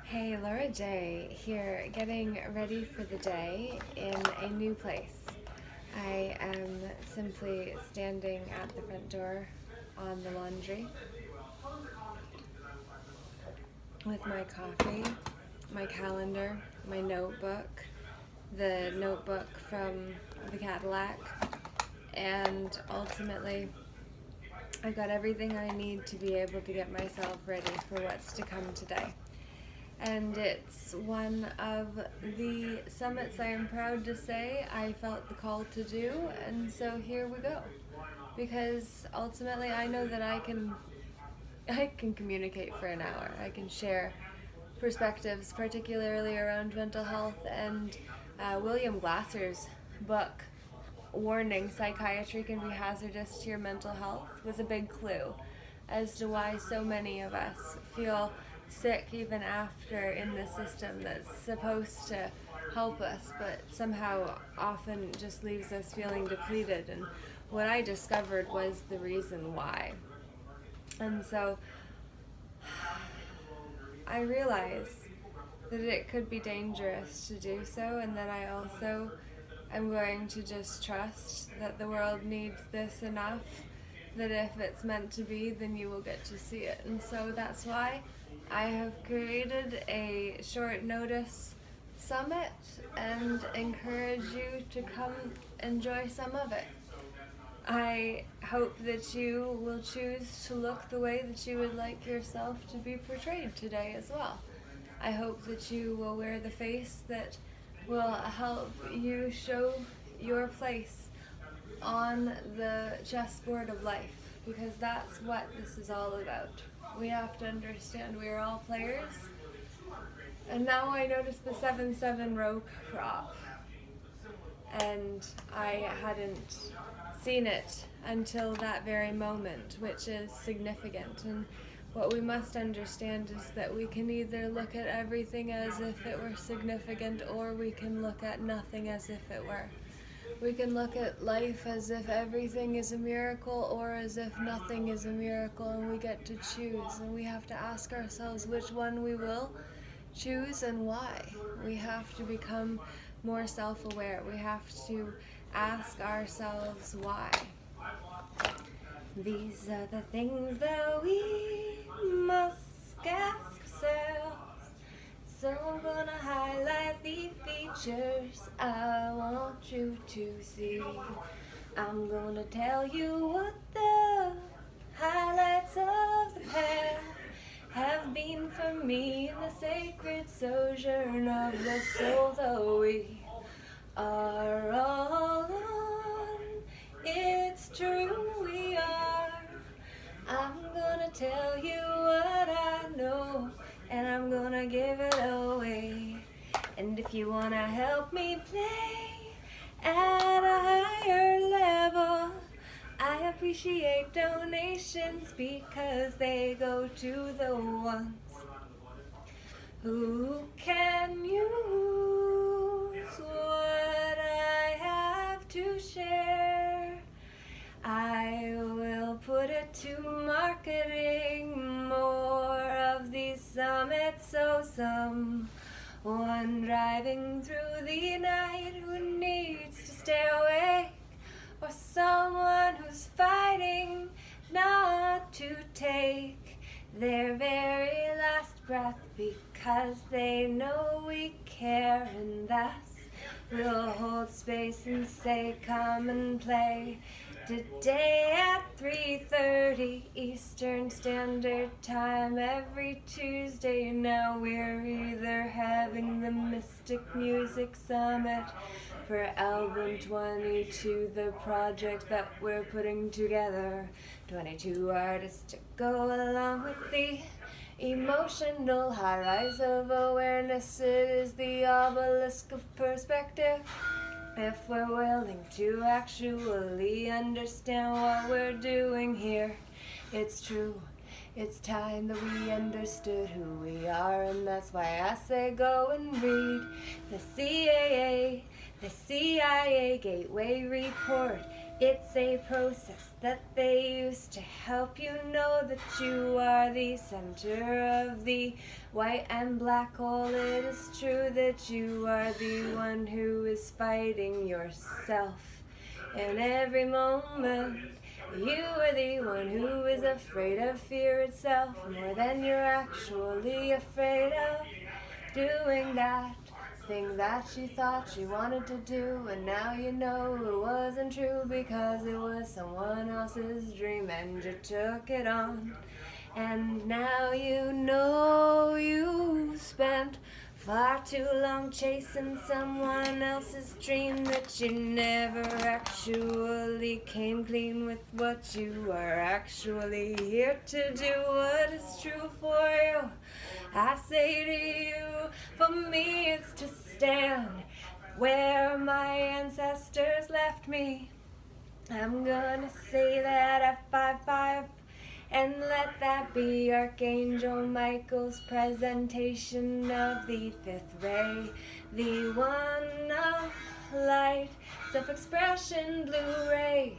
Hey, Laura J. here, getting ready for the day in a new place. I am simply standing at the front door on the laundry with my coffee, my calendar, my notebook, the notebook from the Cadillac, and ultimately I've got everything I need to be able to get myself ready for what's to come today. And it's one of the summits I am proud to say I felt the call to do, and so here we go. Because ultimately I know that I can communicate for an hour. I can share perspectives, particularly around mental health, and William Glasser's book, Warning, Psychiatry Can Be Hazardous to Your Mental Health, was a big clue as to why so many of us feel sick even after in the system that's supposed to help us, but somehow often just leaves us feeling depleted. And what I discovered was the reason why. And so I realize that it could be dangerous to do so, and that I also am going to just trust that the world needs this enough that if it's meant to be, then you will get to see it. And so that's why I have created a short notice summit and encourage you to come enjoy some of it. I hope that you will choose to look the way that you would like yourself to be portrayed today as well. I hope that you will wear the face that will help you show your place on the chessboard of life, because that's what this is all about. We have to understand we are all players. And now I noticed the 7-7 row crop, and I hadn't seen it until that very moment, which is significant. And what we must understand is that we can either look at everything as if it were significant, or we can look at nothing as if it were. We can look at life as if everything is a miracle, or as if nothing is a miracle, and we get to choose. And we have to ask ourselves which one we will choose and why. We have to become more self-aware. We have to ask ourselves why. These are the things that we must ask ourselves. So I'm gonna highlight the features I want you to see. I'm gonna tell you what the highlights of the path have been for me in the sacred sojourn of the soul, though we are all one. It's true, we are. I'm gonna tell you what I know, and I'm gonna give it away. And if you wanna help me play at a higher level, I appreciate donations, because they go to the ones who can use what I have to share. I will put it to marketing more of these summits, so someone driving through the night who needs to stay awake, or someone who's fighting not to take their very last breath, because they know we care, and thus we'll hold space and say come and play today at 3:30 Eastern Standard Time every Tuesday. Now we're either having the Mystic Music Summit for album 22, the project that we're putting together. 22 artists to go along with the emotional high rise of awareness. It is the obelisk of perspective. If we're willing to actually understand what we're doing here, it's true. It's time that we understood who we are, and that's why I say go and read the CIA Gateway Report. It's a process that they use to help you know that you are the center of the white and black hole. It is true that you are the one who is fighting yourself in every moment. You are the one who is afraid of fear itself more than you're actually afraid of doing that thing that you thought you wanted to do, and now you know it wasn't true because it was someone else's dream and you took it on. And now you know you spent far too long chasing someone else's dream, that you never actually came clean with what you are actually here to do. What is true for you, I say to you, for me it's to stand where my ancestors left me. I'm gonna say that F55 and let that be Archangel Michael's presentation of the fifth ray, the one of light. Self-expression Blu-ray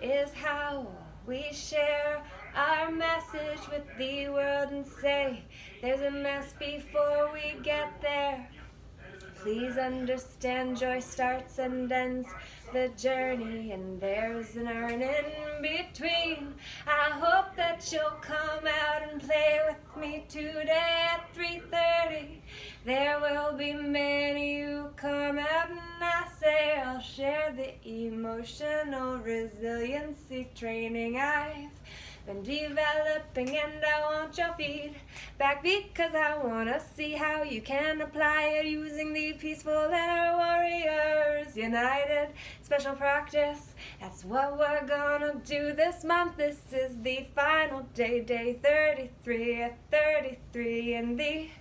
is how we share our message with the world and say there's a mess before we get there. Please understand, joy starts and ends the journey, and there's an urn in between. I hope that you'll come out and play with me today at 3:30. There will be many who come out, and I say I'll share the emotional resiliency training I've been developing, and I want your feedback because I want to see how you can apply it using the Peaceful Inner Warriors United special practice. That's what we're gonna do this month. This is the final day, day 33 at 33 in the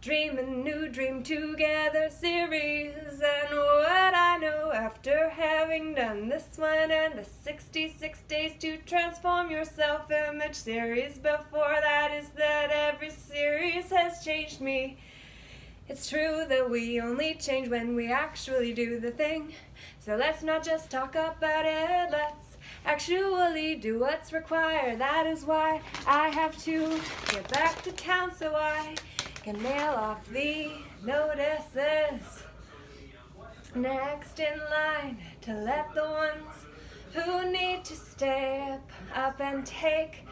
Dream a New Dream Together series. And what I know after having done this one and the 66 Days to Transform Your Self-Image series before that is that every series has changed me. It's true that we only change when we actually do the thing. So let's not just talk about it, let's actually do what's required. That is why I have to get back to town so I can mail off the notices. Next in line to let the ones who need to step up and take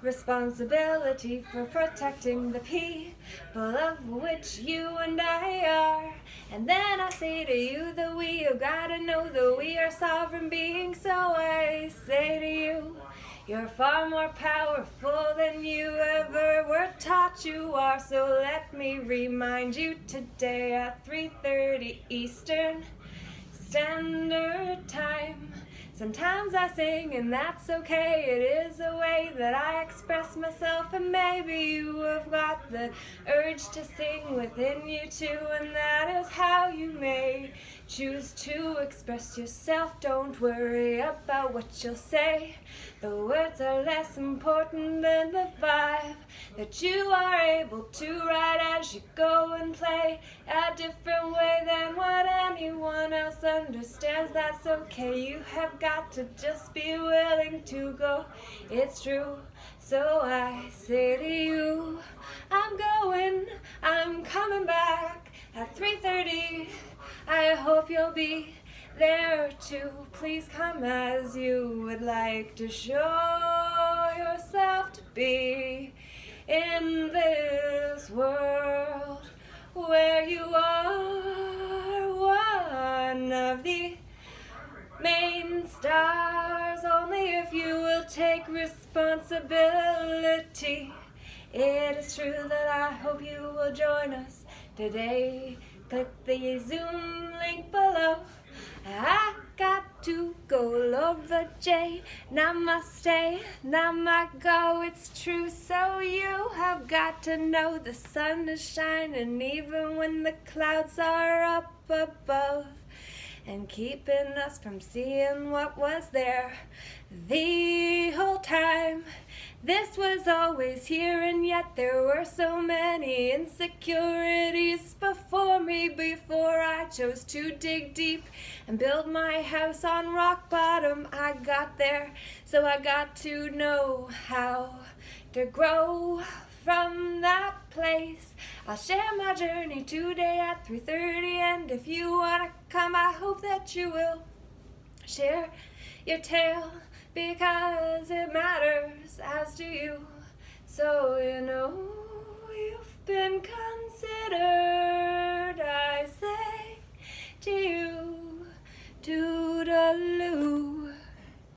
responsibility for protecting the people of which you and I are. And then I say to you that we have got to know that we are sovereign beings. So I say to you, you're far more powerful than you ever were taught you are. So let me remind you today at 3:30 Eastern Standard Time. Sometimes I sing and that's okay. It is a way that I express myself, and maybe you have got the urge to sing within you too, and that is how you may choose to express yourself. Don't worry about what you'll say. The words are less important than the vibe that you are able to write as you go and play a different way than what anyone else understands. That's okay. You have got to just be willing to go. It's true. So I say to you, I'm coming back at 3:30. I hope you'll be there too. Please come as you would like to show yourself to be in this world where you are one of the main stars. Only if you will take responsibility. It is true that I hope you will join us today. Click the Zoom link below. I got to go, Lola J. Namaste, Namago. It's true, so you have got to know the sun is shining even when the clouds are up above. and keeping us from seeing what was there the whole time. This was always here, and yet there were so many insecurities before me, before I chose to dig deep and build my house on rock bottom. I got there, so I got to know how to grow from that place. I'll share my journey today at 3:30, and if you wanna come, I hope that you will share your tale, because it matters, as do you. So you know you've been